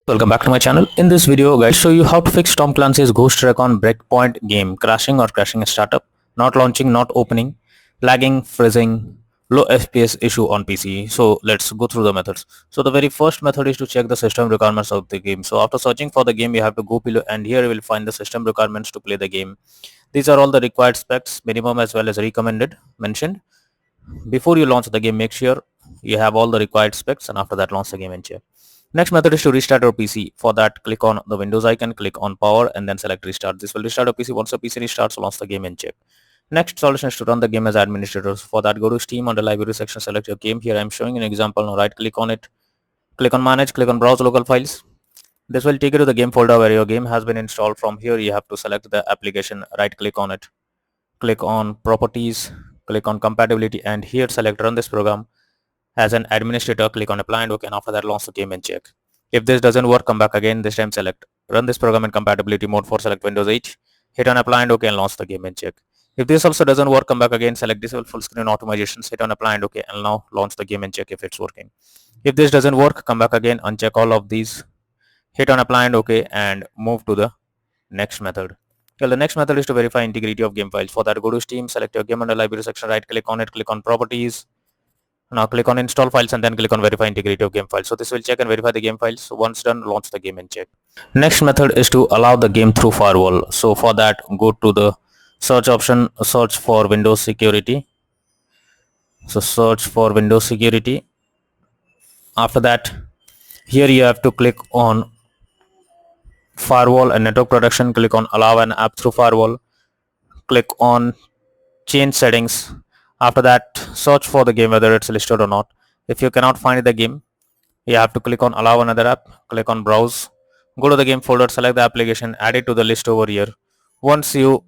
Welcome back to my channel. In this video, guys, show you how to fix Tom Clancy's Ghost Recon Breakpoint game crashing or crashing a startup, not launching, not opening, lagging, freezing, low FPS issue on PC. So let's go through the methods. So the very first method is to check the system requirements of the game. So after searching for the game, you have to go below and here you will find the system requirements to play the game. These are all the required specs, minimum as well as recommended mentioned. Before you launch the game, make sure you have all the required specs and after that launch the game and check. Next method is to restart your PC. For that, click on the Windows icon, click on power and then select restart. This will restart your PC. Once your PC restarts, launch the game and check. Next solution is to run the game as administrators. For that, go to Steam under library section, select your game. Here I am showing an example. Now right click on it, click on manage, click on browse local files. This will take you to the game folder where your game has been installed. From here you have to select the application, right click on it, click on properties, click on compatibility and here select run this program. As an administrator, click on apply and OK, and after that launch the game and check. If this doesn't work, come back again. This time select run this program in compatibility mode for select Windows 8, hit on apply and OK and launch the game and check. If this also doesn't work, come back again, select disable full screen automatizations, hit on apply and OK and now launch the game and check if it's working. If this doesn't work, come back again, uncheck all of these, hit on apply and OK and move to the next method. Well, the next method is to verify integrity of game files. For that, go to Steam, select your game under library section, right click on it, click on properties. Now click on install files and then click on verify integrity of game files. So this will check and verify the game files. So once done, launch the game and check. Next method is to allow the game through firewall. So for that, go to the search option, search for Windows security. So search for Windows security. After that, here you have to click on firewall and network protection. Click on allow an app through firewall. Click on change settings. After that, search for the game whether it's listed or not. If you cannot find the game, you have to click on allow another app, click on browse, go to the game folder, select the application, add it to the list over here. Once you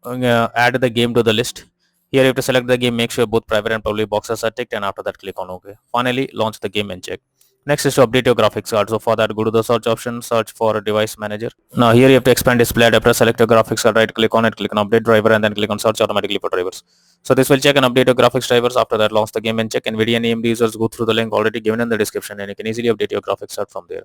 add the game to the list, here you have to select the game, make sure both private and public boxes are ticked and after that click on OK. Finally, launch the game and check. Next is to update your graphics card. So for that, go to the search option, search for a device manager. Now here you have to expand display adapter, select your graphics card, right click on it, click on update driver and then click on search automatically for drivers. So this will check and update your graphics drivers. After that, launch the game and check. NVIDIA and AMD users, go through the link already given in the description and you can easily update your graphics card from there.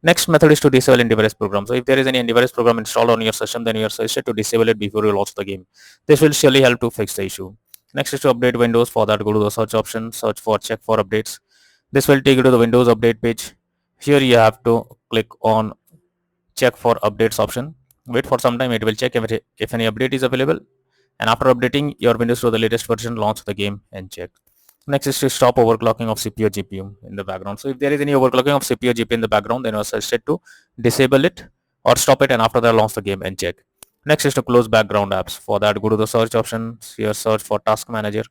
Next method is to disable antivirus program. So if there is any antivirus program installed on your system, then you are suggested to disable it before you launch the game. This will surely help to fix the issue. Next is to update Windows. For that, go to the search option, search for check for updates. This will take you to the Windows update page. Here you have to click on check for updates option. Wait for some time, it will check if any update is available. And after updating your Windows to the latest version, launch the game and check. Next is to stop overclocking of CPU or GPU in the background. So if there is any overclocking of CPU or GPU in the background, then you are suggested to disable it or stop it and after that launch the game and check. Next is to close background apps. For that, go to the search option, here search for task manager.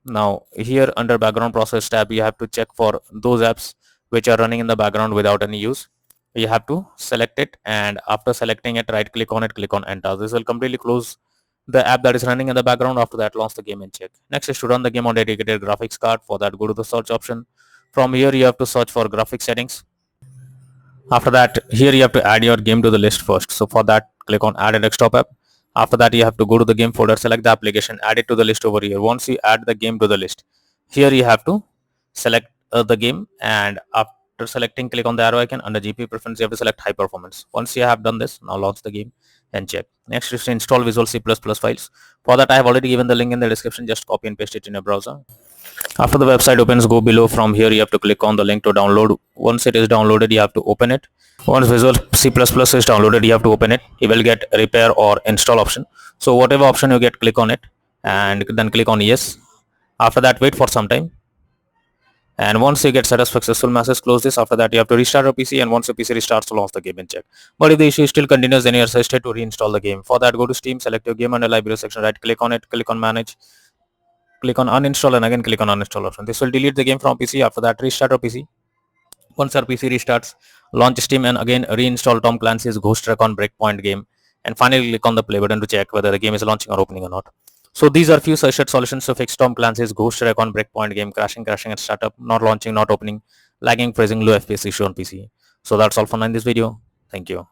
Now here under background process tab, you have to check for those apps which are running in the background without any use. You have to select it and after selecting it, right click on it, click on enter. This will completely close the app that is running in the background. After that, launch the game and check. Next is to run the game on dedicated graphics card. For that, go to the search option. From here you have to search for graphics settings. After that, here you have to add your game to the list first. So for that, click on add a desktop app. After that, you have to go to the game folder, select the application, add it to the list over here. Once you add the game to the list, here you have to select the game and after selecting, click on the arrow icon. Under GPU preference, you have to select high performance. Once you have done this, now launch the game and check. Next is to install Visual C++ files. For that, I have already given the link in the description. Just copy and paste it in your browser. After the website opens, go below. From here you have to click on the link to download. Once it is downloaded, you have to open it. Once Visual C++ is downloaded, you have to open it. You will get repair or install option. So whatever option you get, click on it and then click on yes. After that, wait for some time. And once you get successful message, close this. After that, you have to restart your PC and once your PC restarts, launch the game and check. But if the issue still continues, then you are suggested to reinstall the game. For that, go to Steam, select your game under library section, right click on it, click on manage, click on uninstall and again click on uninstall option. This will delete the game from PC. After that, restart your PC. Once your PC restarts, launch Steam and again reinstall Tom Clancy's Ghost Recon Breakpoint game and finally click on the play button to check whether the game is launching or opening or not. So these are few suggested solutions to fix Tom Clancy's Ghost Recon Breakpoint game crashing at startup, not launching, not opening, lagging, freezing, low FPS issue on PC. So that's all for now in this video. Thank you.